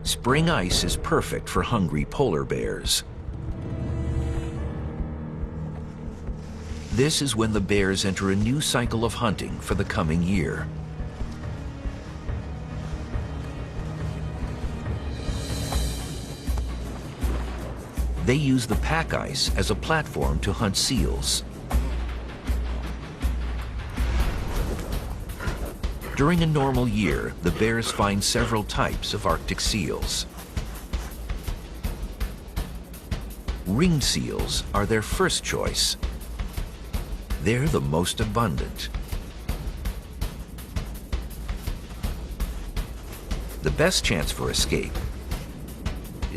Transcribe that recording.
Spring ice is perfect for hungry polar bears. This is when the bears enter a new cycle of hunting for the coming year. They use the pack ice as a platform to hunt seals. During a normal year, the bears find several types of Arctic seals. Ringed seals are their first choice. They're the most abundant. The best chance for escape